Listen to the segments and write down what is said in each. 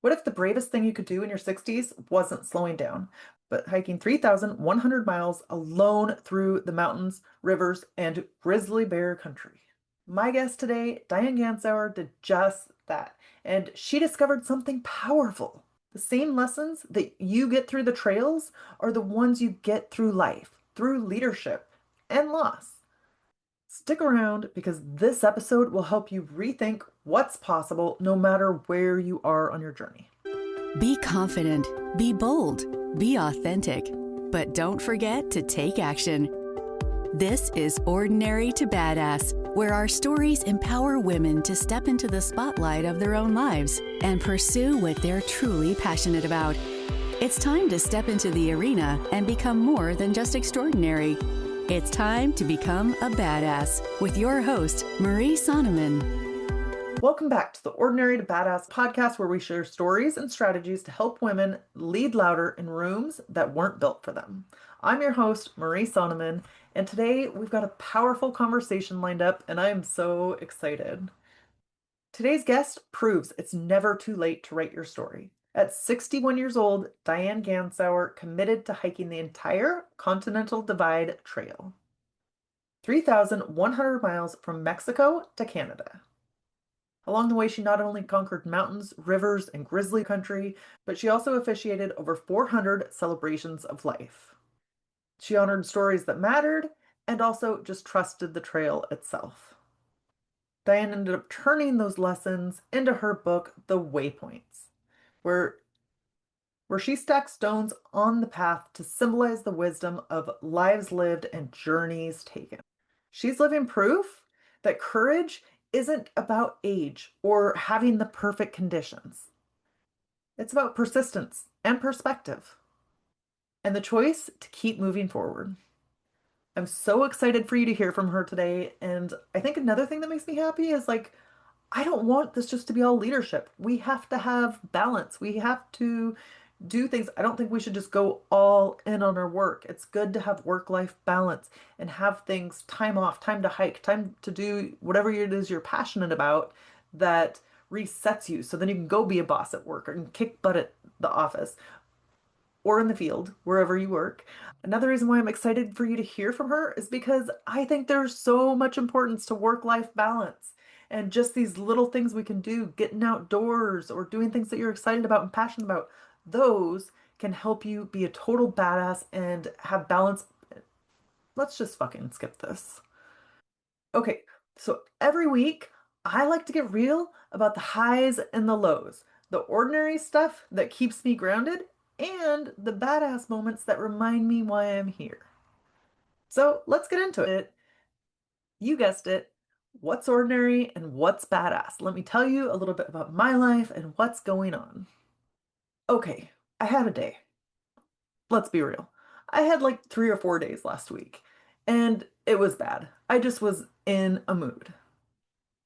What if the bravest thing you could do in your 60s wasn't slowing down, but hiking 3,100 miles alone through the mountains, rivers, and grizzly bear country? My guest today, Diane Gansauer, did just that, and she discovered something powerful. The same lessons that you get through the trails are the ones you get through life, through leadership and loss. Stick around because this episode will help you rethink what's possible no matter where you are on your journey. Be confident, be bold, be authentic, but don't forget to take action. This is Ordinary to Badass, where our stories empower women to step into the spotlight of their own lives and pursue what they're truly passionate about. It's time to step into the arena and become more than just extraordinary. It's time to become a badass with your host, Marie Sonneman. Welcome back to the Ordinary to Badass podcast, where we share stories and strategies to help women lead louder in rooms that weren't built for them. I'm your host, Marie Sonneman, and today we've got a powerful conversation lined up, and I am so excited. Today's guest proves it's never too late to write your story. At 61 years old, Diane Gansauer committed to hiking the entire Continental Divide Trail, 3,100 miles from Mexico to Canada. Along the way, she not only conquered mountains, rivers, and grizzly country, but she also officiated over 400 celebrations of life. She honored stories that mattered and also just trusted the trail itself. Diane ended up turning those lessons into her book, The Waypoints, where she stacks stones on the path to symbolize the wisdom of lives lived and journeys taken. She's living proof that courage isn't about age or having the perfect conditions. It's about persistence and perspective and the choice to keep moving forward. I'm so excited for you to hear from her today. And I think another thing that makes me happy is I don't want this just to be all leadership. We have to have balance. We have to do things. I don't think we should just go all in on our work. It's good to have work-life balance and have things time off, time to hike, time to do whatever it is you're passionate about that resets you. So then you can go be a boss at work and kick butt at the office or in the field, wherever you work. Another reason why I'm excited for you to hear from her is because I think there's so much importance to work-life balance and just these little things we can do, getting outdoors or doing things that you're excited about and passionate about. Those can help you be a total badass and have balance. Let's just fucking skip this. Okay, so every week I like to get real about the highs and the lows, the ordinary stuff that keeps me grounded, and the badass moments that remind me why I'm here. So let's get into it. You guessed it. What's ordinary and what's badass? Let me tell you a little bit about my life and what's going on. Okay, I had a day. Let's be real. I had like 3 or 4 days last week, and it was bad. I just was in a mood.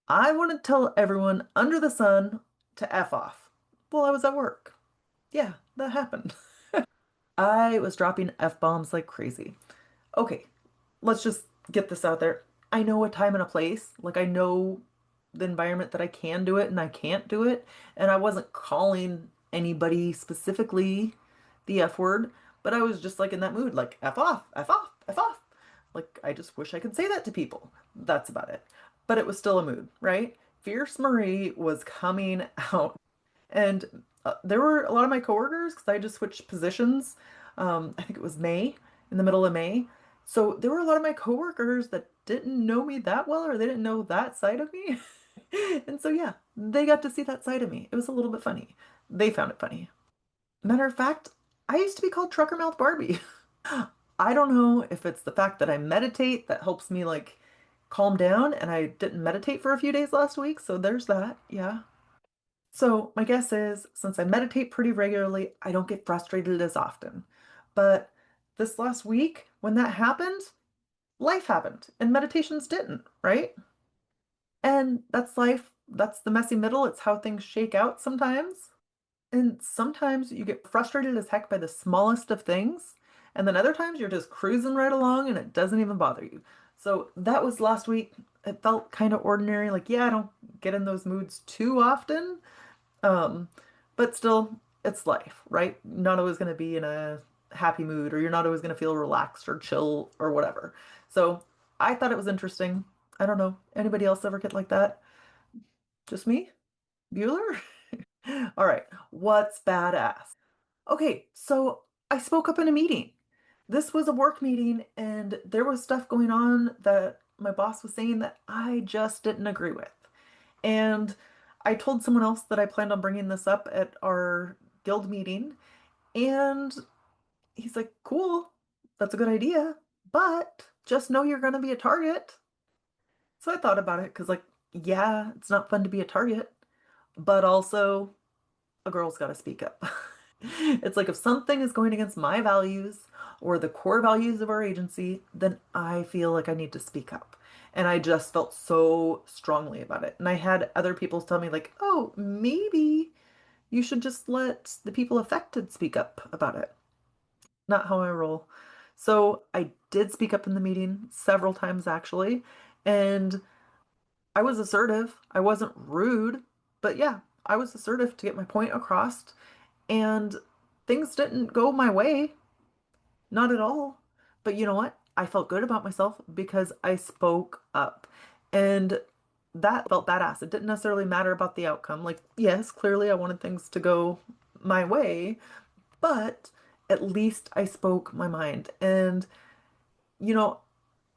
I want to tell everyone under the sun to F off. Well, I was at work. Yeah, that happened. I was dropping F-bombs like crazy. Okay, let's just get this out there. I know a time and a place. I know the environment that I can do it and I can't do it. And I wasn't calling anybody specifically the F word, but I was just in that mood, F off, F off, F off. I just wish I could say that to people. That's about it. But it was still a mood, right? Fierce Marie was coming out. And there were a lot of my coworkers, because I just switched positions. I think it was May, in the middle of May. So there were a lot of my coworkers that didn't know me that well, or they didn't know that side of me. And so, yeah, they got to see that side of me. It was a little bit funny. They found it funny. Matter of fact, I used to be called Trucker Mouth Barbie. I don't know if it's the fact that I meditate that helps me calm down, and I didn't meditate for a few days last week, so there's that. Yeah. So my guess is, since I meditate pretty regularly, I don't get frustrated as often. But this last week, when that happened, life happened and meditations didn't, right? And that's life. That's the messy middle. It's how things shake out sometimes. And sometimes you get frustrated as heck by the smallest of things. And then other times you're just cruising right along and it doesn't even bother you. So that was last week. It felt kind of ordinary. Yeah, I don't get in those moods too often. But But still, it's life, right? Not always going to be in a happy mood, or you're not always going to feel relaxed or chill or whatever. So I thought it was interesting. I don't know. Anybody else ever get like that? Just me? Bueller? All right. What's badass? Okay, so I spoke up in a meeting. This was a work meeting, and there was stuff going on that my boss was saying that I just didn't agree with. And I told someone else that I planned on bringing this up at our guild meeting, and he's like, cool, that's a good idea, but just know you're going to be a target. So I thought about it because, like, yeah, it's not fun to be a target, but also a girl's got to speak up. It's like if something is going against my values or the core values of our agency, then I feel like I need to speak up. And I just felt so strongly about it. And I had other people tell me, like, oh, maybe you should just let the people affected speak up about it. Not how I roll. So I did speak up in the meeting several times, actually. And I was assertive. I wasn't rude, but yeah, I was assertive to get my point across. And things didn't go my way, not at all. But you know what? I felt good about myself because I spoke up. And that felt badass. It didn't necessarily matter about the outcome. Like, yes, clearly I wanted things to go my way, but at least I spoke my mind. And, you know,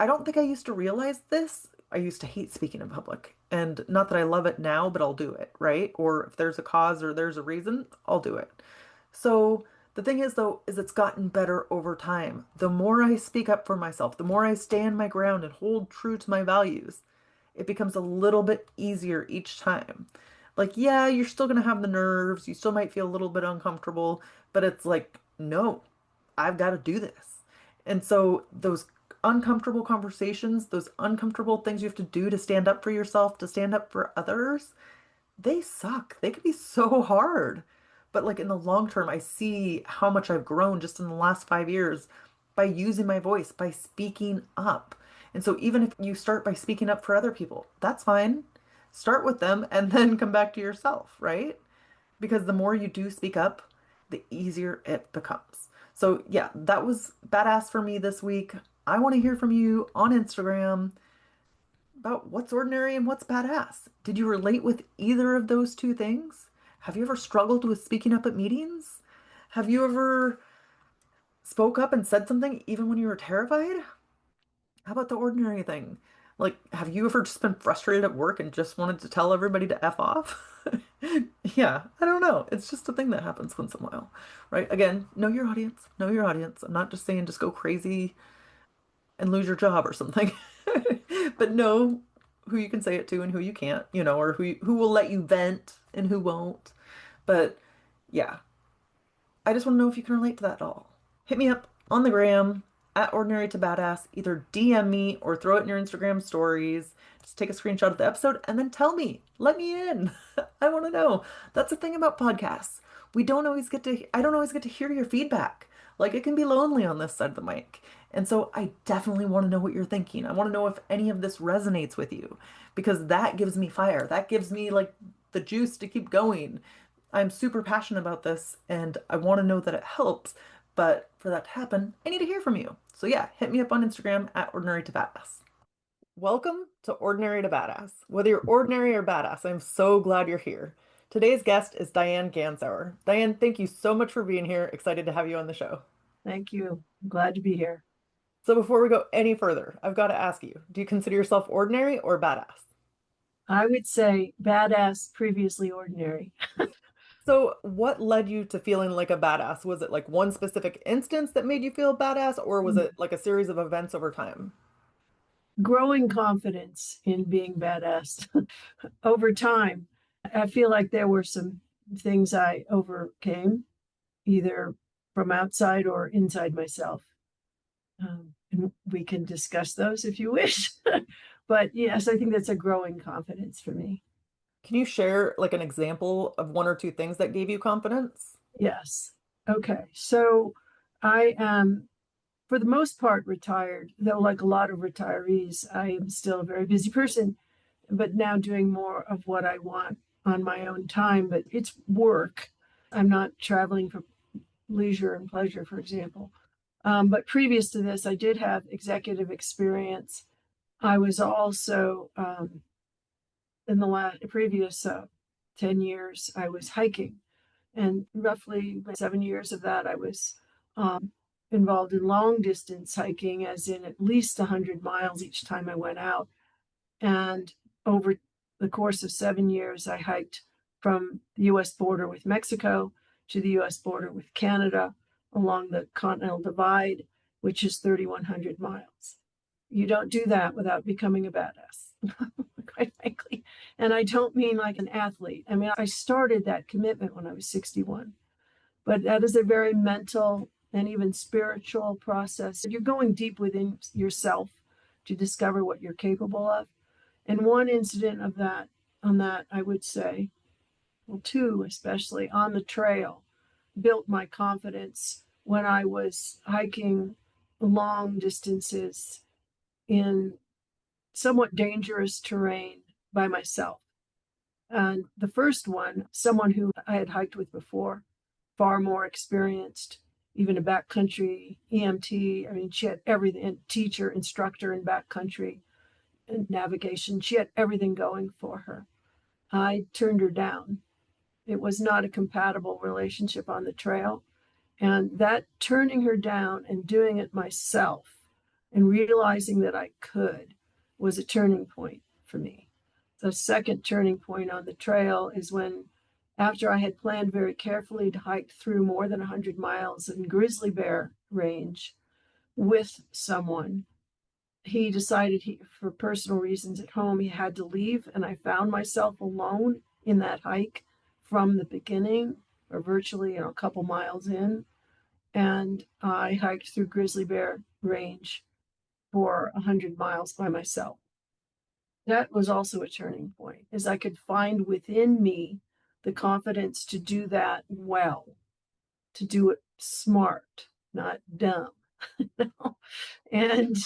I don't think I used to realize this. I used to hate speaking in public. And not that I love it now, but I'll do it, right? Or if there's a cause or there's a reason, I'll do it. So the thing is, though, is it's gotten better over time. The more I speak up for myself, the more I stand my ground and hold true to my values, it becomes a little bit easier each time. Like, yeah, you're still going to have the nerves. You still might feel a little bit uncomfortable, but it's like, no, I've got to do this. And so those uncomfortable conversations, those uncomfortable things you have to do to stand up for yourself, to stand up for others, they suck. They can be so hard. But like in the long term, I see how much I've grown just in the last 5 years by using my voice, by speaking up. And so even if you start by speaking up for other people, that's fine. Start with them and then come back to yourself, right? Because the more you do speak up, the easier it becomes. So yeah, that was badass for me this week. I want to hear from you on Instagram about what's ordinary and what's badass. Did you relate with either of those two things? Have you ever struggled with speaking up at meetings? Have you ever spoke up and said something even when you were terrified? How about the ordinary thing? Like, have you ever just been frustrated at work and just wanted to tell everybody to F off? Yeah, I don't know. It's just a thing that happens once in a while, right? Again, know your audience. Know your audience. I'm not just saying just go crazy and lose your job or something. But know who you can say it to and who you can't, or who will let you vent and who won't. But yeah, I just want to know if you can relate to that at all. Hit me up on the gram at ordinary to badass. Either DM me or throw it in your Instagram stories. Just take a screenshot of the episode and then tell me. Let me in. I want to know. That's the thing about podcasts. I don't always get to hear your feedback. Like it can be lonely on this side of the mic. And so I definitely want to know what you're thinking. I want to know if any of this resonates with you because that gives me fire. That gives me like the juice to keep going. I'm super passionate about this and I want to know that it helps. But for that to happen, I need to hear from you. So yeah, hit me up on Instagram at ordinary to badass. Welcome to Ordinary to Badass. Whether you're ordinary or badass, I'm so glad you're here. Today's guest is Diane Gansauer. Diane, thank you so much for being here. Excited to have you on the show. Thank you. I'm glad to be here. So before we go any further, I've got to ask you, do you consider yourself ordinary or badass? I would say badass, previously ordinary. So what led you to feeling like a badass? Was it like one specific instance that made you feel badass, or was it like a series of events over time? Growing confidence in being badass over time. I feel like there were some things I overcame, either from outside or inside myself. And we can discuss those if you wish. But yes, I think that's a growing confidence for me. Can you share like an example of one or two things that gave you confidence? Yes. Okay. So I am, for the most part, retired, though, like a lot of retirees, I am still a very busy person, but now doing more of what I want on my own time. But it's work. I'm not traveling for leisure and pleasure, for example. But previous to this, I did have executive experience. I was also, in the previous 10 years, I was hiking. And roughly 7 years of that, I was involved in long distance hiking, as in at least 100 miles each time I went out. And over the course of 7 years, I hiked from the US border with Mexico to the US border with Canada along the Continental Divide, which is 3,100 miles. You don't do that without becoming a badass, quite frankly. And I don't mean like an athlete. I mean, I started that commitment when I was 61, but that is a very mental and even spiritual process. You're going deep within yourself to discover what you're capable of. And one incident of that, on that, I would say, well, two especially, on the trail, built my confidence when I was hiking long distances in somewhat dangerous terrain by myself. And the first one, someone who I had hiked with before, far more experienced, even a backcountry EMT. I mean, she had everything, teacher, instructor in backcountry and navigation. She had everything going for her. I turned her down. It was not a compatible relationship on the trail. And that turning her down and doing it myself and realizing that I could was a turning point for me. The second turning point on the trail is when, after I had planned very carefully to hike through more than 100 miles in grizzly bear range with someone, he decided for personal reasons at home, he had to leave. And I found myself alone in that hike from the beginning, or virtually a couple miles in. And I hiked through grizzly bear range for 100 miles by myself. That was also a turning point, as I could find within me the confidence to do that well, to do it smart, not dumb. And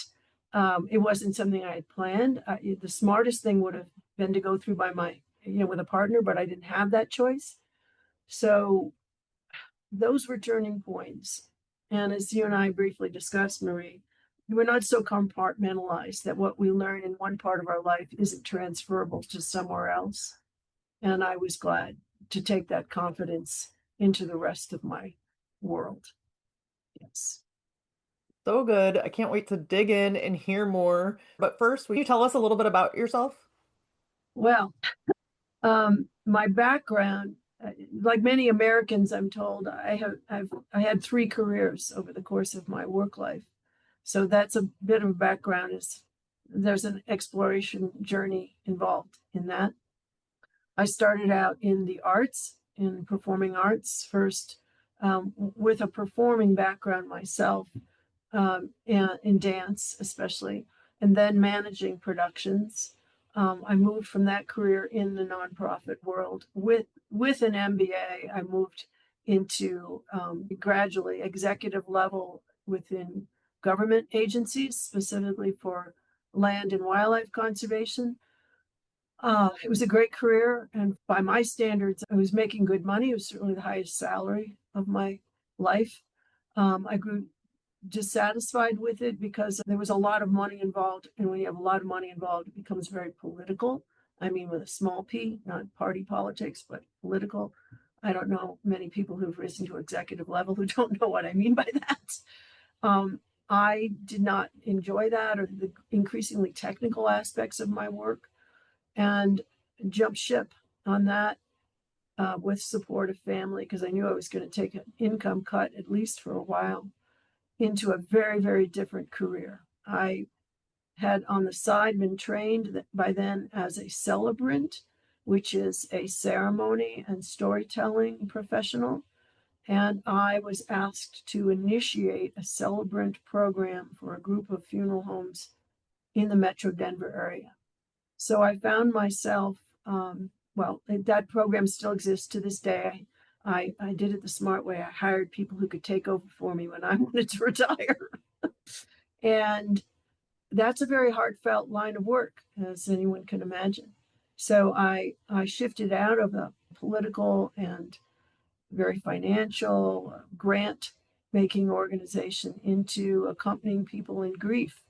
it wasn't something I had planned. The smartest thing would have been to go through with a partner, but I didn't have that choice. So those were turning points. And as you and I briefly discussed, Marie, we're not so compartmentalized that what we learn in one part of our life isn't transferable to somewhere else. And I was glad to take that confidence into the rest of my world. Yes. So good. I can't wait to dig in and hear more. But first, will you tell us a little bit about yourself? Well, my background, like many Americans, I'm told, I had 3 careers over the course of my work life. So that's a bit of a background. There's an exploration journey involved in that. I started out in the arts, in performing arts first, with a performing background myself, and in dance especially, and then managing productions. I moved from that career in the nonprofit world. With an MBA, I moved into gradually executive level within government agencies, specifically for land and wildlife conservation. It was a great career, and by my standards, I was making good money. It was certainly the highest salary of my life. I grew dissatisfied with it because there was a lot of money involved, and when you have a lot of money involved, it becomes very political. I mean, with a small p, not party politics, but political. I don't know many people who've risen to executive level who don't know what I mean by that. I did not enjoy that, or the increasingly technical aspects of my work, and jumped ship on that with support of family, because I knew I was going to take an income cut, at least for a while, into a very, very different career. I had on the side been trained by then as a celebrant, which is a ceremony and storytelling professional. And I was asked to initiate a celebrant program for a group of funeral homes in the Metro Denver area. So I found myself, that program still exists to this day. I did it the smart way. I hired people who could take over for me when I wanted to retire. And that's a very heartfelt line of work, as anyone can imagine. So I shifted out of the political and very financial grant making organization into accompanying people in grief.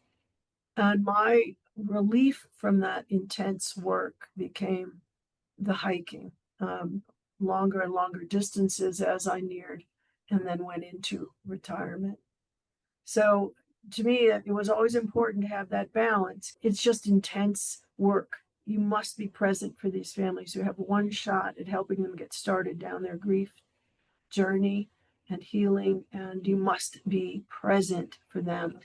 And my relief from that intense work became the hiking, longer and longer distances as I neared and then went into retirement. So to me, it was always important to have that balance. It's just intense work. You must be present for these families who have one shot at helping them get started down their grief journey and healing, and you must be present for them.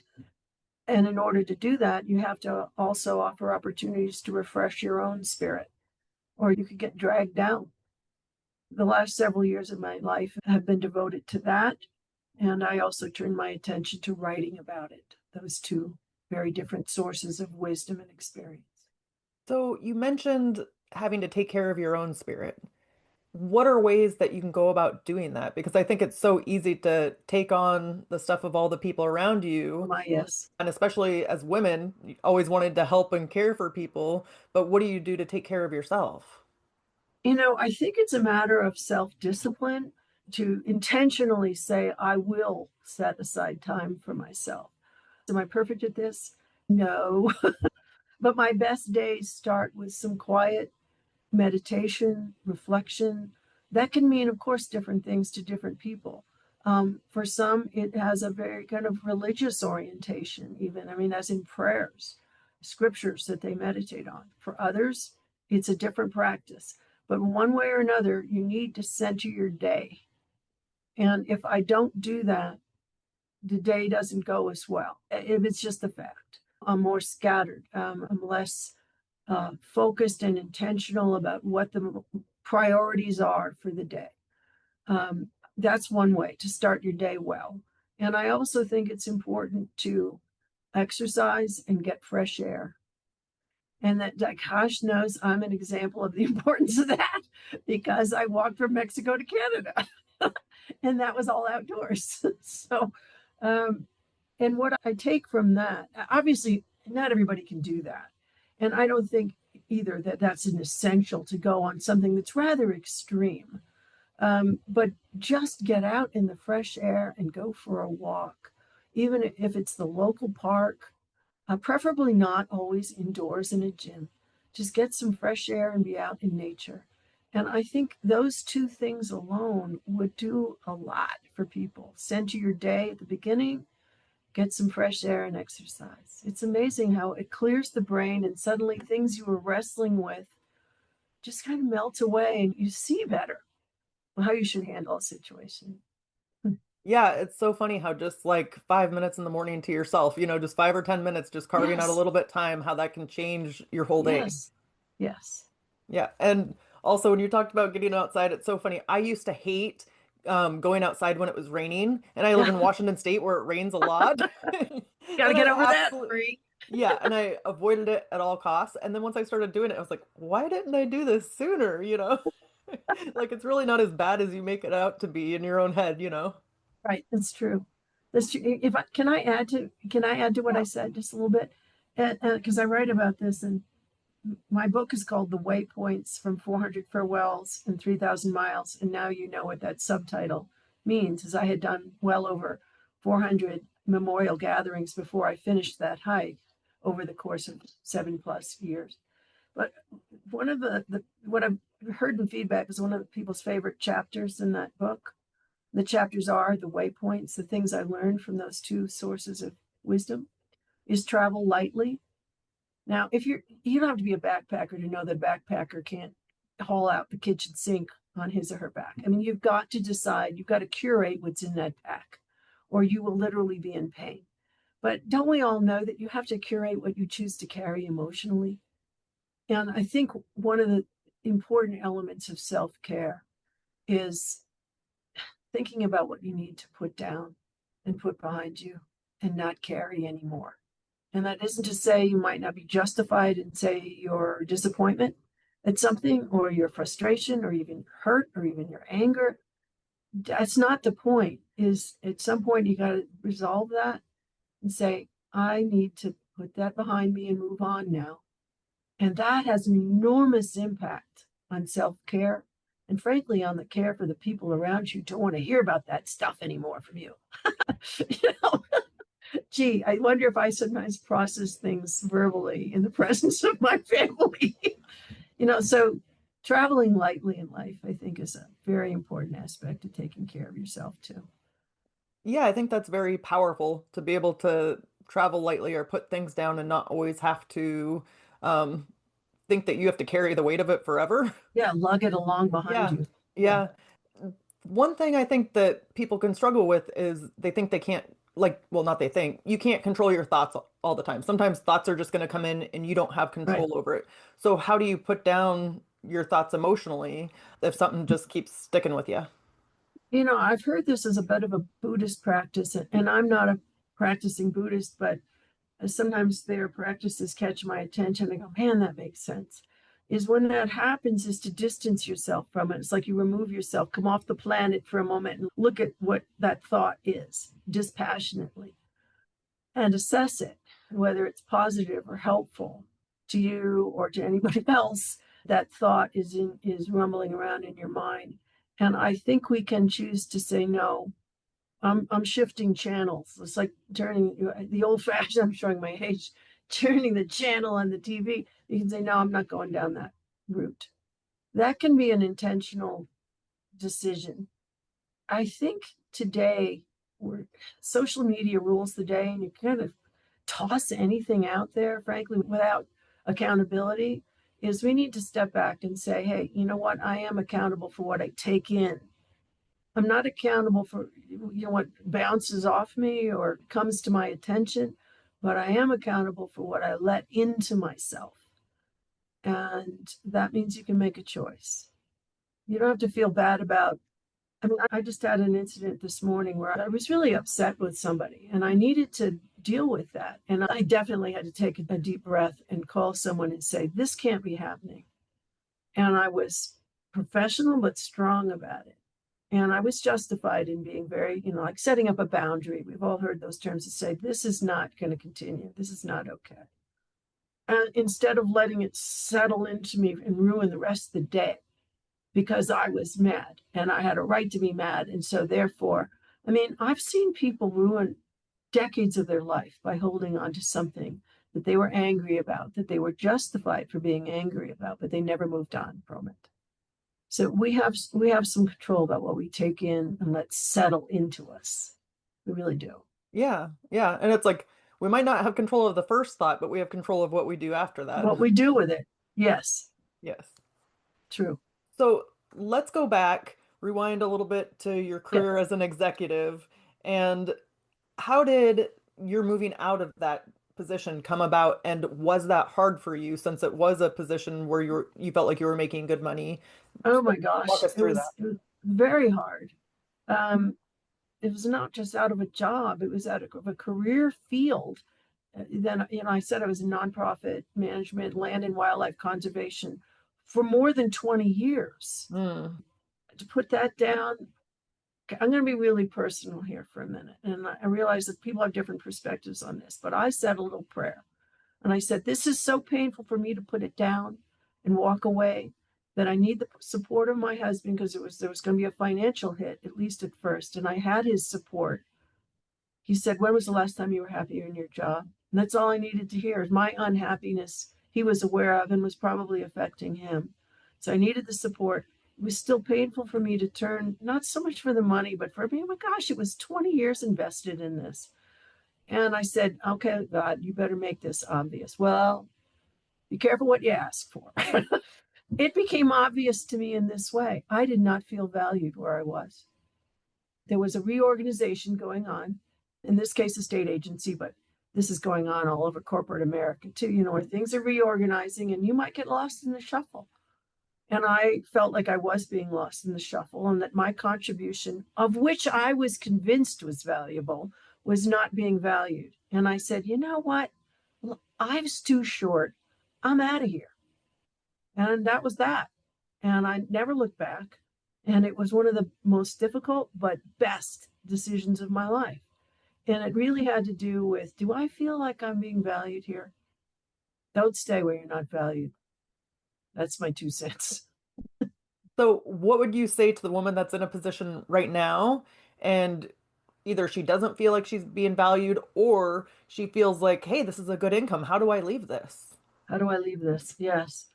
And in order to do that, you have to also offer opportunities to refresh your own spirit, or you could get dragged down. The last several years of my life have been devoted to that. And I also turned my attention to writing about it, those two very different sources of wisdom and experience. So you mentioned having to take care of your own spirit. What are ways that you can go about doing that? Because I think it's so easy to take on the stuff of all the people around you. My yes. And especially as women, you always wanted to help and care for people. But what do you do to take care of yourself? I think it's a matter of self-discipline to intentionally say, I will set aside time for myself. Am I perfect at this? No. But my best days start with some quiet meditation, reflection. That can mean, of course, different things to different people. For some, it has a very kind of religious orientation, even. I mean, as in prayers, scriptures that they meditate on. For others, it's a different practice. But one way or another, you need to center your day. And if I don't do that, the day doesn't go as well. It's just a fact. I'm more scattered. I'm less focused and intentional about what the priorities are for the day. That's one way to start your day well. And I also think it's important to exercise and get fresh air. And that gosh knows I'm an example of the importance of that because I walked from Mexico to Canada and that was all outdoors. So, and what I take from that, obviously, not everybody can do that. And I don't think either that that's an essential to go on something that's rather extreme. But just get out in the fresh air and go for a walk, even if it's the local park, preferably not always indoors in a gym. Just get some fresh air and be out in nature. And I think those two things alone would do a lot for people. Center your day at the beginning, get some fresh air and exercise. It's amazing how it clears the brain and suddenly things you were wrestling with just kind of melt away and you see better how you should handle a situation. Yeah, it's so funny how just like 5 minutes in the morning to yourself, just 5 or 10 minutes, just carving out a Yes, little bit time, how that can change your whole day. yes, yes. Yeah. And also when you talked about getting outside, it's so funny. I used to hate going outside when it was raining, and I live in Washington State where it rains a lot. Got to And get I over that, absolutely, Marie. yeah, and I avoided it at all costs. And then once I started doing it, I was like, why didn't I do this sooner? Like it's really not as bad as you make it out to be in your own head. Right, that's true. That's true. If I can I add to what I Yeah. said just a little bit, because I write about this, and my book is called "The Waypoints from 400 Farewells and 3,000 Miles," and now you know what that subtitle means. Is I had done well over 400 memorial gatherings before I finished that hike over the course of 7+ years. But one of the what I've heard in feedback is one of the people's favorite chapters in that book. The chapters are the waypoints, the things I learned from those two sources of wisdom, is travel lightly. Now, if you don't have to be a backpacker to know that a backpacker can't haul out the kitchen sink on his or her back. I mean, you've got to decide, you've got to curate what's in that pack, or you will literally be in pain. But don't we all know that you have to curate what you choose to carry emotionally? And I think one of the important elements of self-care is thinking about what you need to put down and put behind you and not carry anymore. And that isn't to say you might not be justified in, say, your disappointment at something or your frustration or even hurt or even your anger. That's not the point. Is at some point you got to resolve that and say, I need to put that behind me and move on now. And that has an enormous impact on self-care And frankly, on the care for the people around you, don't want to hear about that stuff anymore from you. You know, gee, I wonder if I sometimes process things verbally in the presence of my family. So traveling lightly in life, I think, is a very important aspect of taking care of yourself too. Yeah, I think that's very powerful to be able to travel lightly or put things down and not always have to um, think that you have to carry the weight of it forever. Yeah, lug it along behind Yeah, you. Yeah, yeah. One thing I think that people can struggle with is they think they can't, like, well, not they think, you can't control your thoughts all the time. Sometimes thoughts are just going to come in and you don't have right. control over it. So how do you put down your thoughts emotionally if something just keeps sticking with you? I've heard this as a bit of a Buddhist practice, and I'm not a practicing Buddhist, but sometimes their practices catch my attention. I go, man, that makes sense. Is when that happens, is to distance yourself from it. It's like you remove yourself, come off the planet for a moment and look at what that thought is dispassionately and assess it, whether it's positive or helpful to you or to anybody else. That thought is rumbling around in your mind. And I think we can choose to say no. I'm shifting channels. It's like turning the old fashioned, I'm showing my age, turning the channel on the TV. You can say, no, I'm not going down that route. That can be an intentional decision. I think today, where social media rules the day, and you kind of toss anything out there, frankly, without accountability, is we need to step back and say, hey, you know what? I am accountable for what I take in. I'm not accountable for what bounces off me or comes to my attention, but I am accountable for what I let into myself. And that means you can make a choice. You don't have to feel bad about. I mean, I just had an incident this morning where I was really upset with somebody and I needed to deal with that. And I definitely had to take a deep breath and call someone and say, this can't be happening. And I was professional but strong about it. And I was justified in being very, like setting up a boundary. We've all heard those terms that say, this is not going to continue. This is not okay. And instead of letting it settle into me and ruin the rest of the day because I was mad and I had a right to be mad. And so therefore, I mean, I've seen people ruin decades of their life by holding on to something that they were angry about, that they were justified for being angry about, but they never moved on from it. So we have some control about what we take in and let settle into us. We really do. Yeah, yeah. And it's like we might not have control of the first thought, but we have control of what we do after that. What we do with it. Yes, Yes. true. So let's go back, rewind a little bit to your Yeah. career as an executive. And how did your moving out of that position come about? And was that hard for you since it was a position where you felt like you were making good money? Oh my Walk gosh, us through that. it was very hard. Um, it was not just out of a job; it was out of a career field. Then I said I was in nonprofit management, land and wildlife conservation for more than 20 years. Mm, To put that down, I'm going to be really personal here for a minute. And I realize that people have different perspectives on this, but I said a little prayer. And I said, this is so painful for me to put it down and walk away that I need the support of my husband because there was going to be a financial hit, at least at first. And I had his support. He said, when was the last time you were happy in your job? And that's all I needed to hear is my unhappiness he was aware of and was probably affecting him. So I needed the support. It was still painful for me to turn, not so much for the money, but for me, oh my gosh, it was 20 years invested in this. And I said, okay, God, you better make this obvious. Well, be careful what you ask for. It became obvious to me in this way. I did not feel valued where I was. There was a reorganization going on, in this case, a state agency, but this is going on all over corporate America too, where things are reorganizing and you might get lost in the shuffle. And I felt like I was being lost in the shuffle and that my contribution, of which I was convinced was valuable, was not being valued. And I said, you know what? Life's too short. I'm out of here. And that was that. And I never looked back. And it was one of the most difficult but best decisions of my life. And it really had to do with, do I feel like I'm being valued here? Don't stay where you're not valued. That's my 2 cents. So, what would you say to the woman that's in a position right now and either she doesn't feel like she's being valued or she feels like, hey, this is a good income. How do I leave this? How do I leave this? Yes.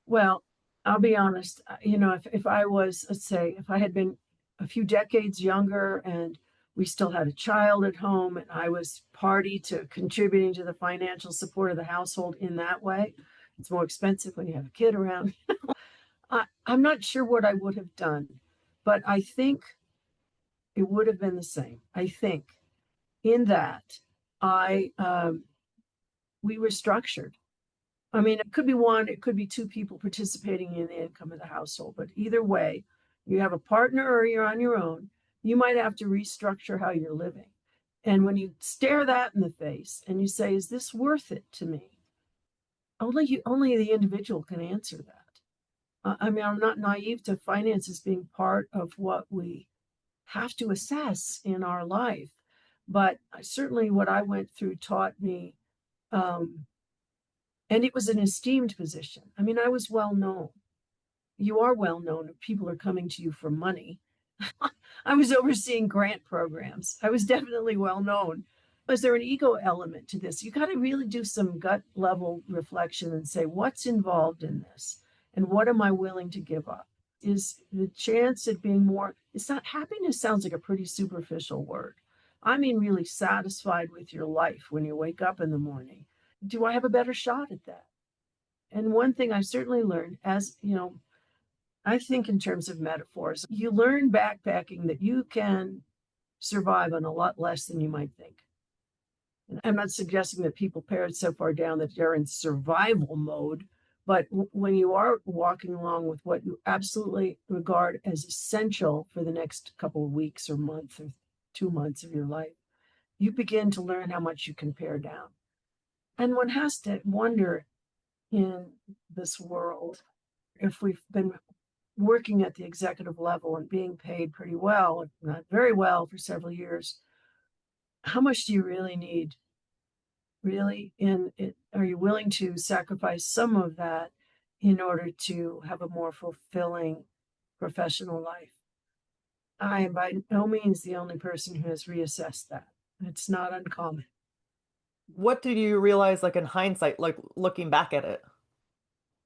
Well, I'll be honest, if I was, let's say, if I had been a few decades younger and we still had a child at home and I was party to contributing to the financial support of the household in that way, it's more expensive when you have a kid around. I'm not sure what I would have done, but I think it would have been the same. I think in that I we were structured. I mean, it could be one, it could be two people participating in the income of the household, but either way, you have a partner or you're on your own, you might have to restructure how you're living. And when you stare that in the face and you say, is this worth it to me? Only the individual can answer that. I mean, I'm not naive to finances being part of what we have to assess in our life, but certainly what I went through taught me, um, and it was an esteemed position. I mean, I was well known. You are well known if people are coming to you for money. I was overseeing grant programs. I was definitely well known. Was there an ego element to this? You got to really do some gut level reflection and say, what's involved in this? And what am I willing to give up? Is the chance at being more, it's not, happiness sounds like a pretty superficial word. I mean, really satisfied with your life when you wake up in the morning. Do I have a better shot at that? And one thing I certainly learned, as you know, I think in terms of metaphors, you learn backpacking that you can survive on a lot less than you might think. And I'm not suggesting that people pare it so far down that they're in survival mode, but when you are walking along with what you absolutely regard as essential for the next couple of weeks or month or 2 months of your life, you begin to learn how much you can pare down. And one has to wonder in this world, if we've been working at the executive level and being paid pretty well, if not very well, for several years, how much do you really need? Really, in it, are you willing to sacrifice some of that in order to have a more fulfilling professional life? I am by no means the only person who has reassessed that. It's not uncommon. What did you realize, like in hindsight, like looking back at it?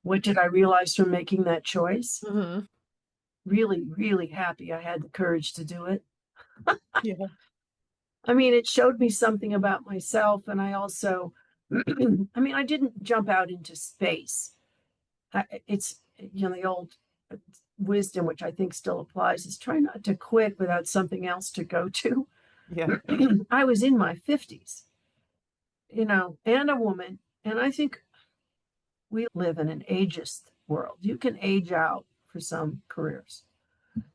What did I realize from making that choice? Hmm. Really, really happy I had the courage to do it. Yeah. I mean, it showed me something about myself. And I also, I mean, I didn't jump out into space. It's, the old wisdom, which I think still applies, is try not to quit without something else to go to. Yeah. I was in my 50s, and a woman. And I think we live in an ageist world. You can age out for some careers.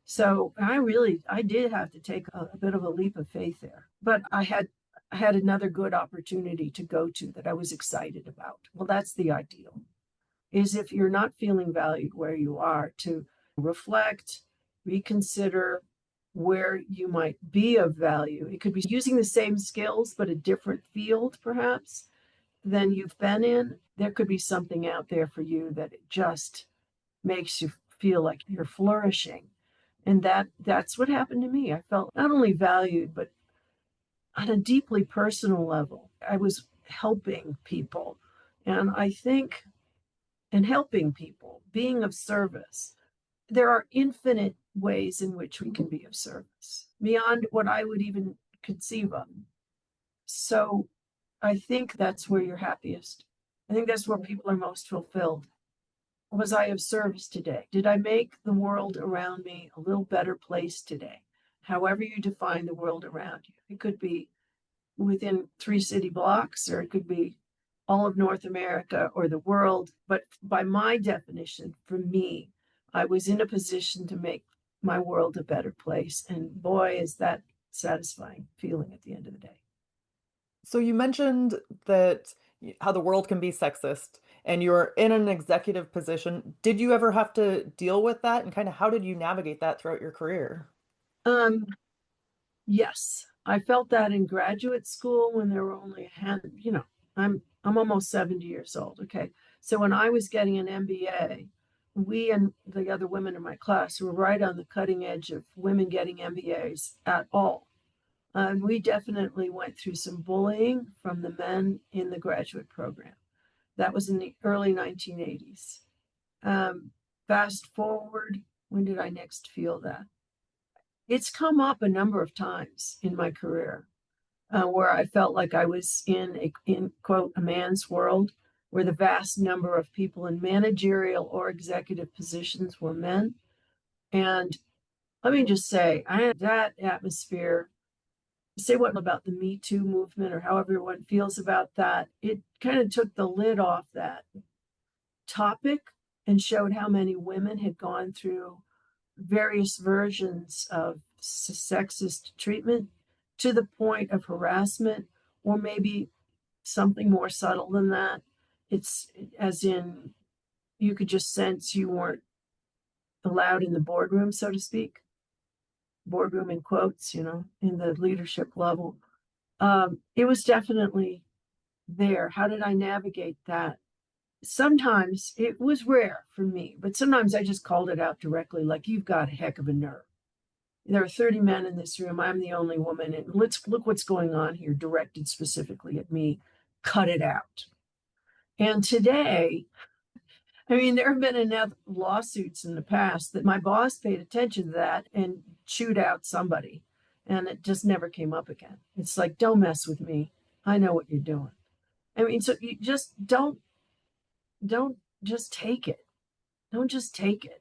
So I did have to take a bit of a leap of faith there, but I had another good opportunity to go to that I was excited about. Well, that's the ideal, is if you're not feeling valued where you are, to reflect, reconsider where you might be of value. It could be using the same skills, but a different field, perhaps, than you've been in. There could be something out there for you that it just makes you feel like you're flourishing. And that's what happened to me. I felt not only valued, but on a deeply personal level. I was helping people. And I think in helping people, being of service, there are infinite ways in which we can be of service beyond what I would even conceive of. So I think that's where you're happiest. I think that's where people are most fulfilled. Was I of service today? Did I make the world around me a little better place today? However you define the world around you. It could be within 3 city blocks, or it could be all of North America or the world. But by my definition, for me, I was in a position to make my world a better place. And boy, is that satisfying feeling at the end of the day. So you mentioned that how the world can be sexist and you're in an executive position. Did you ever have to deal with that and kind of how did you navigate that throughout your career? Um, yes, I felt that in graduate school when there were only a hand, I'm almost 70 years old. Okay. So when I was getting an MBA, we and the other women in my class were right on the cutting edge of women getting MBAs at all. We definitely went through some bullying from the men in the graduate program. That was in the early 1980s. Fast forward, when did I next feel that? It's come up a number of times in my career where I felt like I was in quote, a man's world, where the vast number of people in managerial or executive positions were men. And let me just say, I had that atmosphere. Say what about the Me Too movement or however everyone feels about that. It kind of took the lid off that topic and showed how many women had gone through various versions of sexist treatment to the point of harassment, or maybe something more subtle than that. It's as in you could just sense you weren't allowed in the boardroom, so to speak. Boardroom in quotes, in the leadership level. It was definitely there. How did I navigate that? Sometimes it was rare for me, but sometimes I just called it out directly, like, you've got a heck of a nerve. There are 30 men in this room. I'm the only woman. And let's look what's going on here, directed specifically at me. Cut it out. And today, there have been enough lawsuits in the past that my boss paid attention to that and chewed out somebody. And it just never came up again. It's like, don't mess with me. I know what you're doing. So you just don't just take it. Don't just take it.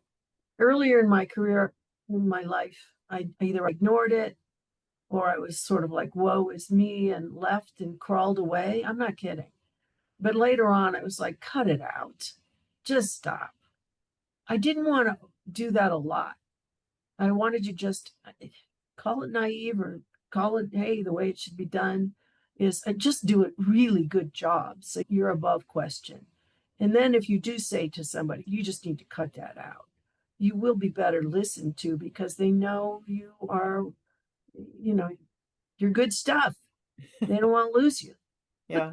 Earlier in my career, in my life, I either ignored it or I was sort of like, woe is me, and left and crawled away. I'm not kidding. But later on, I was like, cut it out. Just stop. I didn't want to do that a lot. I wanted to just call it naive or call it, hey, the way it should be done is just do a really good job. So you're above question. And then if you do say to somebody, you just need to cut that out, you will be better listened to because they know you are, you're good stuff. They don't want to lose you. Yeah.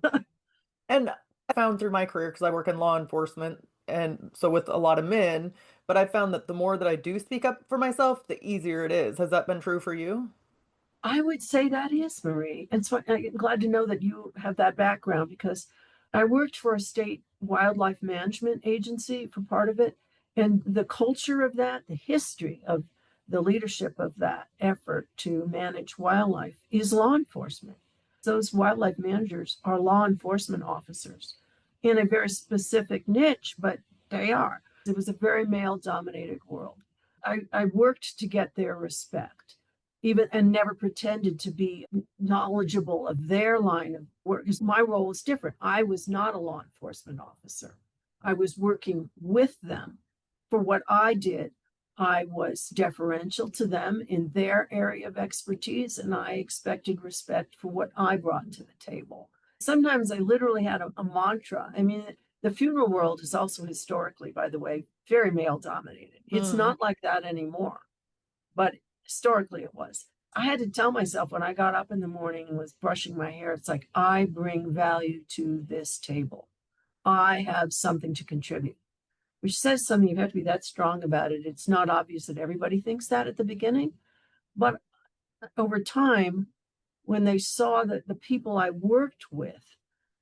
And I found through my career, because I work in law enforcement, and so with a lot of men, but I found that the more that I do speak up for myself, the easier it is. Has that been true for you? I would say that is, Marie. And so I'm glad to know that you have that background, because I worked for a state wildlife management agency for part of it. And the culture of that, the history of the leadership of that effort to manage wildlife is law enforcement. Those wildlife managers are law enforcement officers in a very specific niche, but they are. It was a very male dominated world. I worked to get their respect, even, and never pretended to be knowledgeable of their line of work, because my role was different. I was not a law enforcement officer. I was working with them. For what I did, I was deferential to them in their area of expertise, and I expected respect for what I brought to the table. Sometimes I literally had a mantra. The funeral world is also historically, by the way, very male dominated. It's not like that anymore, but historically it was. I had to tell myself when I got up in the morning and was brushing my hair, it's like, I bring value to this table. I have something to contribute, which says something. You have to be that strong about it. It's not obvious that everybody thinks that at the beginning, but over time, when they saw that the people I worked with,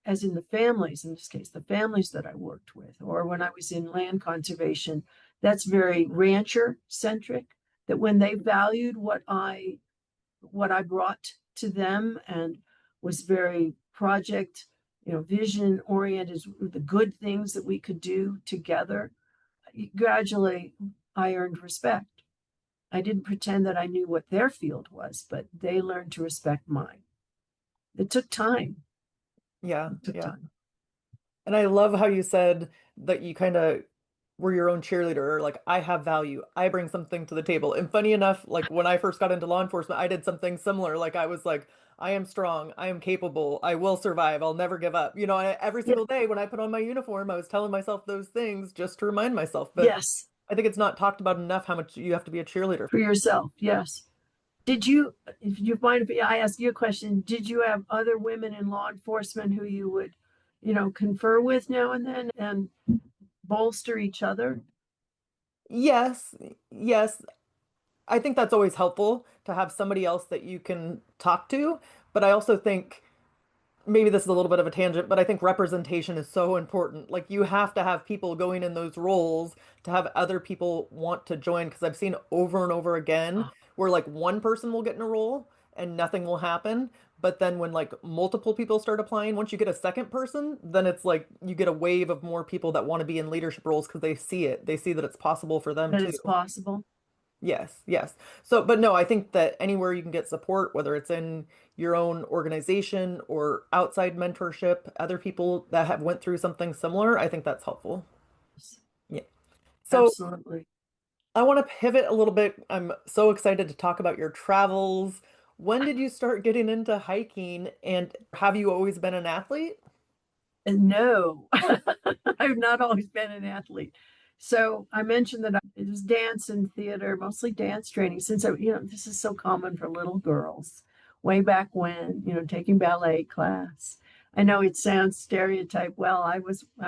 as in the families, in this case, the families that I worked with, or when I was in land conservation, that's very rancher centric, that when they valued what I brought to them and was very project, vision oriented, the good things that we could do together, gradually I earned respect. I didn't pretend that I knew what their field was, but they learned to respect mine. It took time. Yeah. It took Yeah. time. And I love how you said that you kind of were your own cheerleader. Like, I have value. I bring something to the table. And funny enough, like when I first got into law enforcement, I did something similar. Like, I was like, I am strong. I am capable. I will survive. I'll never give up. Every Yeah. single day when I put on my uniform, I was telling myself those things just to remind myself. But Yes, I think it's not talked about enough how much you have to be a cheerleader. for yourself. Yes. Did you, if you mind if I ask you a question, did you have other women in law enforcement who you would, confer with now and then and bolster each other? Yes, yes. I think that's always helpful to have somebody else that you can talk to. But I also think maybe this is a little bit of a tangent, but I think representation is so important. Like you have to have people going in those roles to have other people want to join. Because I've seen over and over again where like one person will get in a role and nothing will happen. But then when like multiple people start applying, once you get a second person, then it's like you get a wave of more people that want to be in leadership roles because they see it. They see that it's possible for them That too. it's possible. Yes, yes. So, but no, I think that anywhere you can get support, whether it's in your own organization or outside mentorship, other people that have went through something similar, I think that's helpful. Yeah. So Absolutely. I want to pivot a little bit. I'm so excited to talk about your travels. When did you start getting into hiking, and have you always been an athlete? And no, I've not always been an athlete. So I mentioned that it was dance and theater, mostly dance training, since this is so common for little girls way back when, taking ballet class. I know it sounds stereotype. Well, I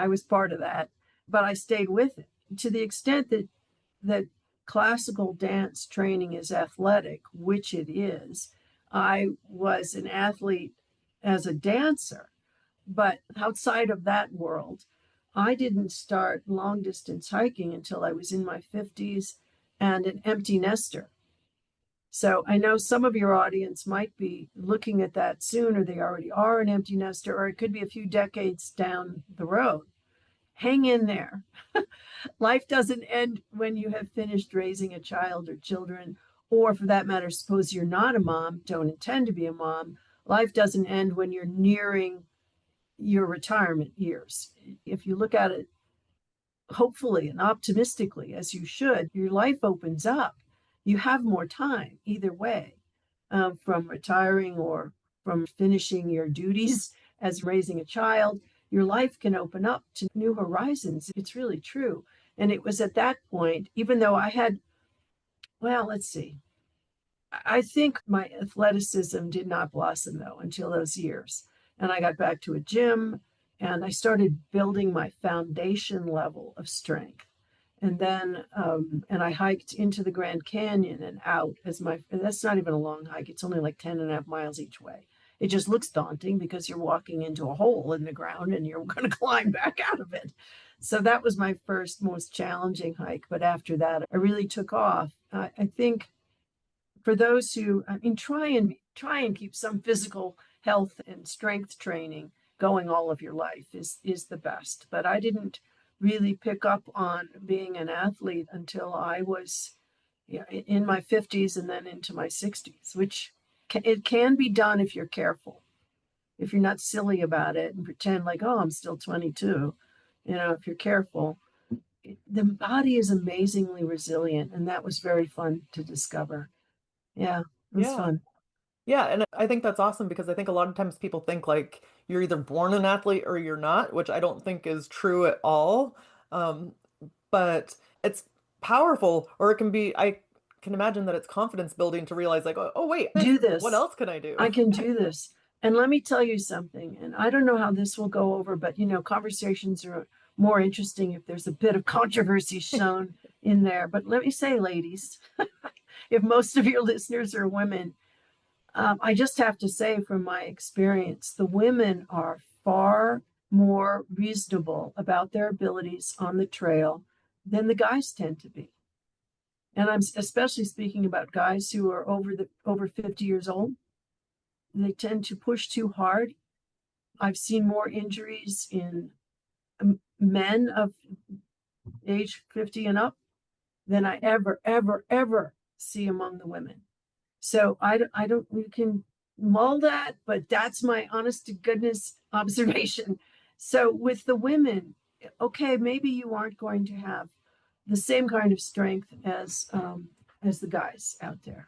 was part of that, but I stayed with it to the extent that classical dance training is athletic, which it is. I was an athlete as a dancer, but outside of that world, I didn't start long distance hiking until I was in my 50s and an empty nester. So I know some of your audience might be looking at that soon, or they already are an empty nester, or it could be a few decades down the road. Hang in there. Life doesn't end when you have finished raising a child or children, or for that matter, suppose you're not a mom, don't intend to be a mom. Life doesn't end when you're nearing your retirement years. If you look at it hopefully and optimistically, as you should, your life opens up. You have more time either way, from retiring or from finishing your duties as raising a child. Your life can open up to new horizons. It's really true. And it was at that point, even though I had, well, let's see, I think my athleticism did not blossom though until those years. And I got back to a gym and I started building my foundation level of strength. And then, and I hiked into the Grand Canyon and out and that's not even a long hike. It's only like 10 and a half miles each way. It just looks daunting because you're walking into a hole in the ground and you're going to climb back out of it. So that was my first most challenging hike. But after that, I really took off. I think for those who, I mean, try and keep some physical health and strength training going all of your life is the best. But I didn't really pick up on being an athlete until I was, in my 50s and then into my 60s, which it can be done if you're careful, if you're not silly about it and pretend like, oh, I'm still 22. If you're careful, the body is amazingly resilient, and that was very fun to discover. Yeah, it was Yeah. fun. Yeah, and I think that's awesome because I think a lot of times people think like you're either born an athlete or you're not, which I don't think is true at all. Um, but it's powerful, or it can be, I can imagine that it's confidence building to realize like, oh wait, Do what this. else can I I do? can do this. And let me tell you something, and I don't know how this will go over, but conversations are more interesting if there's a bit of controversy shown in there. But let me say, ladies, if most of your listeners are women, I just have to say from my experience, the women are far more reasonable about their abilities on the trail than the guys tend to be. And I'm especially speaking about guys who are over 50 years old. They tend to push too hard. I've seen more injuries in men of age 50 and up than I ever see among the women. So I don't, you can mull that, but that's my honest to goodness observation. So with the women, okay, maybe you aren't going to have the same kind of strength as the guys out there.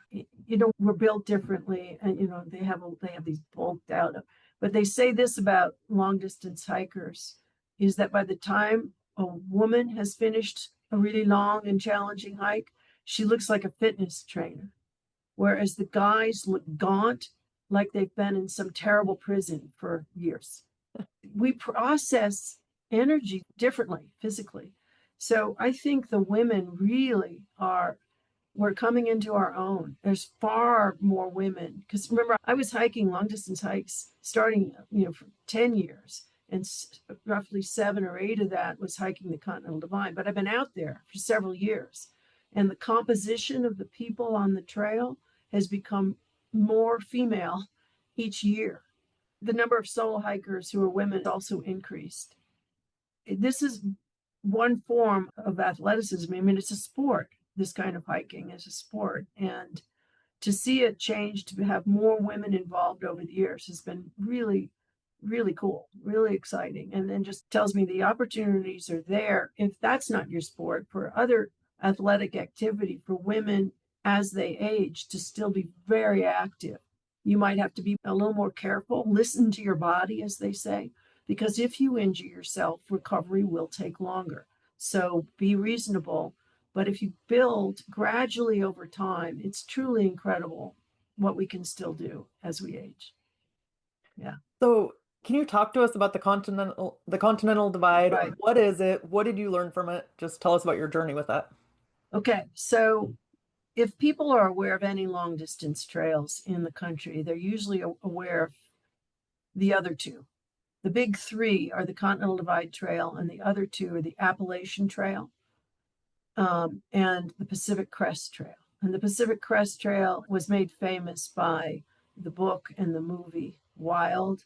We're built differently, and they have these bulked out. But they say this about long distance hikers is that by the time a woman has finished a really long and challenging hike, she looks like a fitness trainer, whereas the guys look gaunt, like they've been in some terrible prison for years. We process energy differently physically. So I think the women really are, we're coming into our own. There's far more women. Because remember, I was hiking long distance hikes starting, for 10 years. And roughly 7 or 8 of that was hiking the Continental Divide. But I've been out there for several years. And the composition of the people on the trail has become more female each year. The number of solo hikers who are women also increased. This is one form of athleticism. I mean, it's a sport. This kind of hiking is a sport. And to see it change, to have more women involved over the years has been really, really cool, really exciting. And then just tells me the opportunities are there, if that's not your sport, for other athletic activity for women as they age to still be very active. You might have to be a little more careful, listen to your body, as they say, because if you injure yourself, recovery will take longer. So be reasonable. But if you build gradually over time, it's truly incredible what we can still do as we age. Yeah. So, can you talk to us about the Continental Divide? Right. What is it? What did you learn from it? Just tell us about your journey with that. Okay. So if people are aware of any long distance trails in the country, they're usually aware of the other two. The big three are the Continental Divide Trail, and the other two are the Appalachian Trail and the Pacific Crest Trail. And the Pacific Crest Trail was made famous by the book and the movie Wild.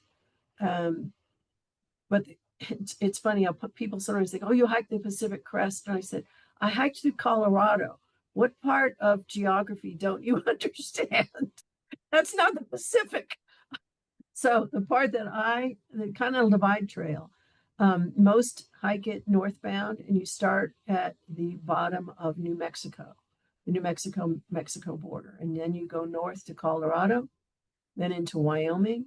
But it's funny how people sometimes think, oh, you hiked the Pacific Crest. And I said, I hiked through Colorado. What part of geography don't you understand? That's not the Pacific. So the part that the Continental Divide Trail, most hike it northbound, and you start at the bottom of New Mexico, the New Mexico border. And then you go north to Colorado, then into Wyoming,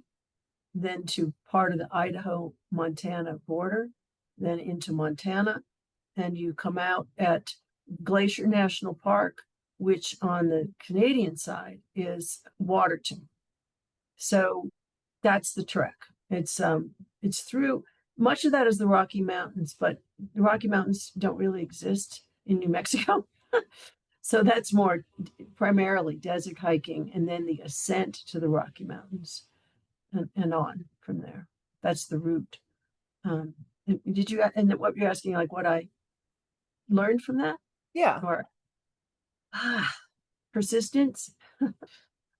then to part of the Idaho-Montana border, then into Montana, and you come out at Glacier National Park, which on the Canadian side is Waterton. So that's the trek. It's through, much of that is the Rocky Mountains, but the Rocky Mountains don't really exist in New Mexico. So that's more primarily desert hiking, and then the ascent to the Rocky Mountains and on from there. That's the route. And what you're asking, like what I learned from that? Yeah. Or persistence.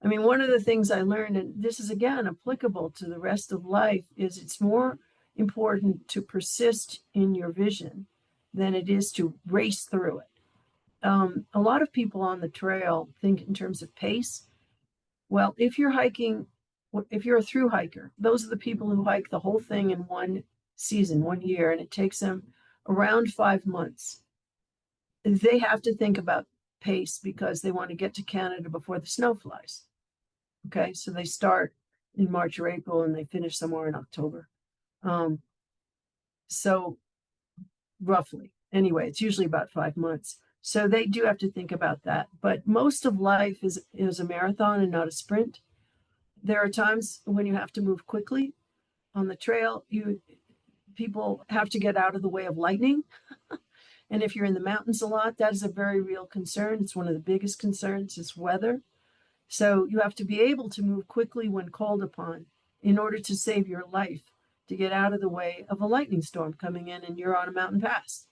I mean, one of the things I learned, and this is again applicable to the rest of life, is it's more important to persist in your vision than it is to race through it. A lot of people on the trail think in terms of pace. Well, if you're a through hiker, those are the people who hike the whole thing in one season, 1 year, and it takes them around 5 months. They have to think about pace because they want to get to Canada before the snow flies. Okay, so they start in March or April and they finish somewhere in October. So roughly, anyway, it's usually about 5 months. So they do have to think about that. But most of life is a marathon and not a sprint. There are times when you have to move quickly. On the trail, people have to get out of the way of lightning. And if you're in the mountains a lot, that is a very real concern. It's one of the biggest concerns is weather. So you have to be able to move quickly when called upon in order to save your life, to get out of the way of a lightning storm coming in and you're on a mountain pass.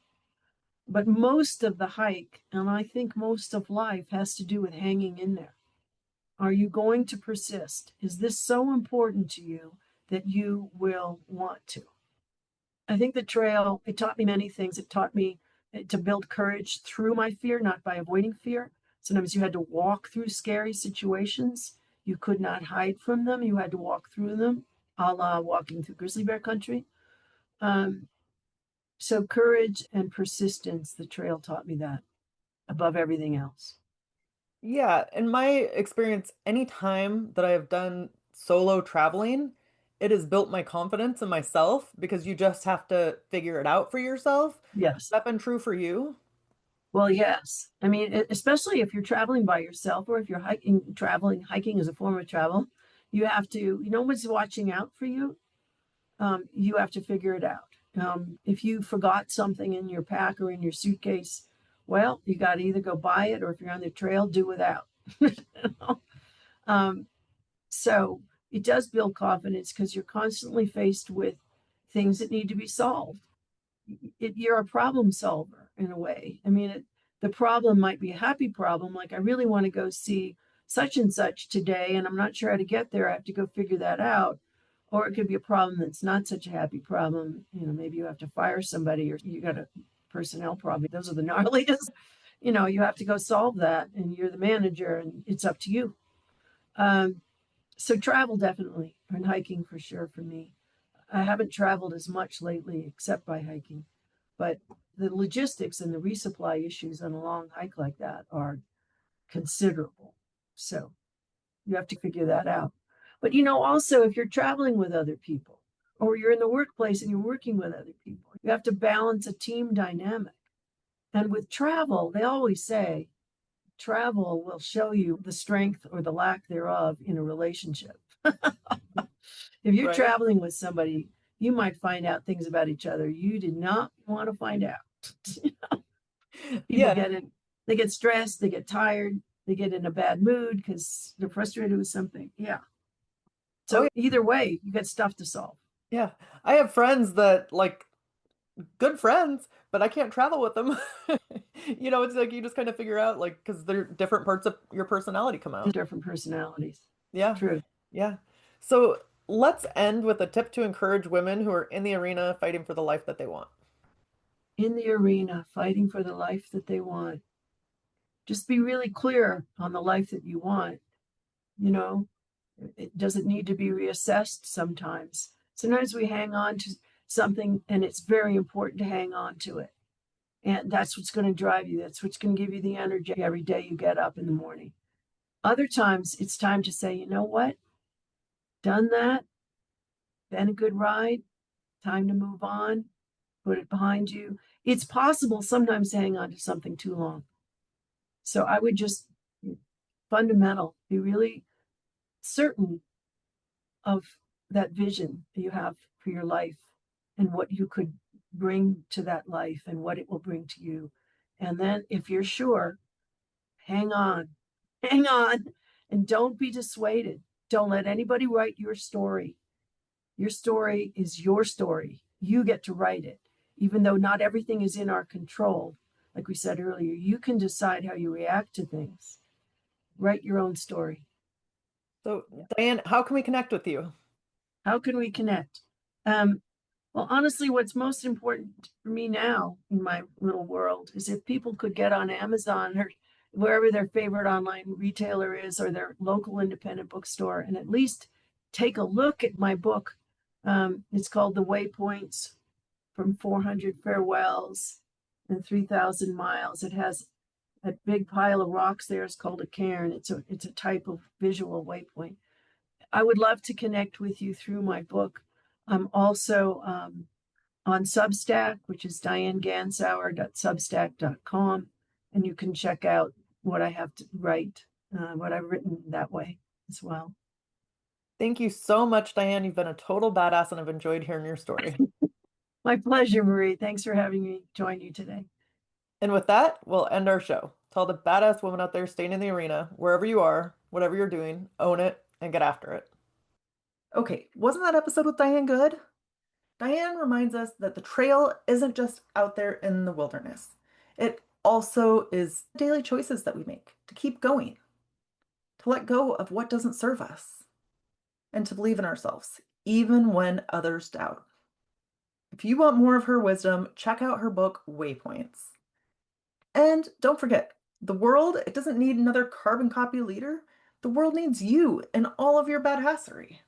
But most of the hike, and I think most of life, has to do with hanging in there. Are you going to persist? Is this so important to you that you will want to? I think the trail, it taught me many things. It taught me to build courage through my fear, not by avoiding fear. Sometimes you had to walk through scary situations. You could not hide from them. You had to walk through them, a la walking through grizzly bear country. So courage and persistence, the trail taught me that above everything else. Yeah, in my experience, any time that I have done solo traveling, it has built my confidence in myself because you just have to figure it out for yourself. Has Yes. that been true for you? Well, yes. I mean, especially if you're traveling by yourself or if you're hiking is a form of travel, you have to, no one's watching out for you. You have to figure it out. If you forgot something in your pack or in your suitcase, well, you got to either go buy it, or if you're on the trail, do without. You know? um, so it does build confidence because you're constantly faced with things that need to be solved. You're a problem solver in a way. I mean, the problem might be a happy problem, like I really want to go see such and such today, and I'm not sure how to get there. I have to go figure that out. Or it could be a problem that's not such a happy problem. You know, maybe you have to fire somebody, or you got a personnel problem. Those are the gnarliest. You know, you have to go solve that, and you're the manager, and it's up to you. Um, so travel definitely, and hiking for sure for me. I haven't traveled as much lately except by hiking, but the logistics and the resupply issues on a long hike like that are considerable. So you have to figure that out. But you know, also, if you're traveling with other people, or you're in the workplace and you're working with other people, you have to balance a team dynamic. And with travel, they always say travel will show you the strength or the lack thereof in a relationship. If you're Right. traveling with somebody, you might find out things about each other you did not want to find out. People Yeah. get in, they get stressed, they get tired, they get in a bad mood because they're frustrated with something. Yeah. Oh, So either way, you got stuff to solve. yeah. I have friends that like good friends, but I can't travel with them. It's like you just kind of figure out like because they're different parts of your personality come The out. different personalities. Yeah. True. Yeah. So let's end with a tip to encourage women who are in the arena fighting for the life that they want. In the arena, fighting for the life that they want. Just be really clear on the life that you want. You know, it doesn't need to be reassessed sometimes. Sometimes we hang on to something and it's very important to hang on to it. And that's what's going to drive you. That's what's going to give you the energy every day you get up in the morning. Other times it's time to say, you know what? Done that. Been a good ride. Time to move on. Put it behind you. It's possible sometimes to hang on to something too long. So I would just fundamental, be really certain of that vision that you have for your life and what you could bring to that life and what it will bring to you. And then if you're sure, hang on, hang on, and don't be dissuaded. Don't let anybody write your story. Your story is your story. You get to write it, even though not everything is in our control. Like we said earlier, you can decide how you react to things. Write your own story. So, Diane, how can we connect with you? How can we connect? Um, well, honestly, what's most important for me now in my little world is if people could get on Amazon or wherever their favorite online retailer is or their local independent bookstore and at least take a look at my book. It's called The Waypoints from 400 Farewells and 3,000 Miles. It has a big pile of rocks there. It's called a cairn. It's a type of visual waypoint. I would love to connect with you through my book. I'm also on Substack, which is dianegansauer.substack.com. And you can check out what I have to write, what I've written that way as well. Thank you so much, Diane. You've been a total badass and I've enjoyed hearing your story. My pleasure, Marie. Thanks for having me join you today. And with that, we'll end our show. Tell the badass woman out there staying in the arena, wherever you are, whatever you're doing, own it and get after it. Okay, wasn't that episode with Diane good? Diane reminds us that the trail isn't just out there in the wilderness. It also is daily choices that we make to keep going, to let go of what doesn't serve us, and to believe in ourselves, even when others doubt. If you want more of her wisdom, check out her book, Waypoints. And don't forget, the world, it doesn't need another carbon copy leader. The world needs you and all of your badassery.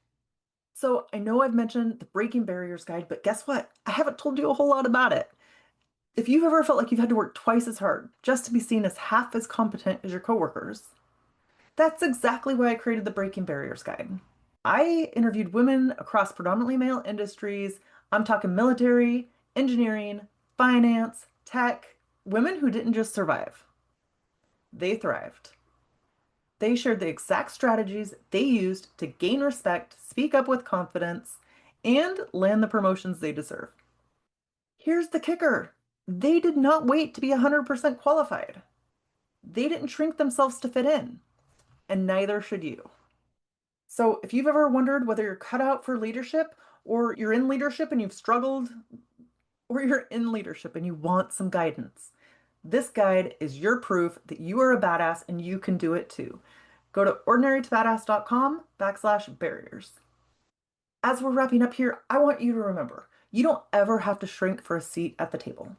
So I know I've mentioned the Breaking Barriers guide, but guess what? I haven't told you a whole lot about it. If you've ever felt like you've had to work twice as hard just to be seen as half as competent as your coworkers, that's exactly why I created the Breaking Barriers guide. I interviewed women across predominantly male industries. I'm talking military, engineering, finance, tech, women who didn't just survive, they thrived. They shared the exact strategies they used to gain respect, speak up with confidence, and land the promotions they deserve. Here's the kicker. They did not wait to be 100% qualified. They didn't shrink themselves to fit in, and neither should you. So if you've ever wondered whether you're cut out for leadership, or you're in leadership and you've struggled, or you're in leadership and you want some guidance, this guide is your proof that you are a badass and you can do it too. Go to ordinarytobadass.com/barriers. As we're wrapping up here, I want you to remember, you don't ever have to shrink for a seat at the table.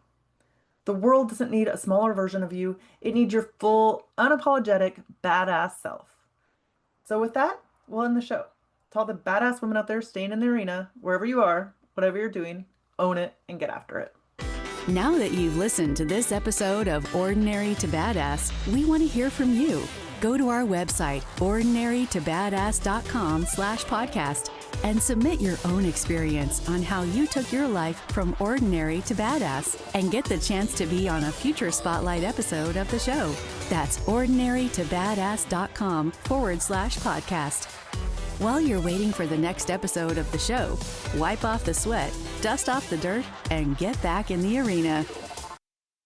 The world doesn't need a smaller version of you. It needs your full, unapologetic, badass self. So with that, we'll end the show. To all the badass women out there staying in the arena, wherever you are, whatever you're doing, own it and get after it. Now that you've listened to this episode of Ordinary to Badass, we want to hear from you. Go to our website, ordinarytobadass.com/podcast, and submit your own experience on how you took your life from ordinary to badass and get the chance to be on a future Spotlight episode of the show. That's ordinarytobadass.com/podcast. While you're waiting for the next episode of the show, wipe off the sweat, dust off the dirt, and get back in the arena.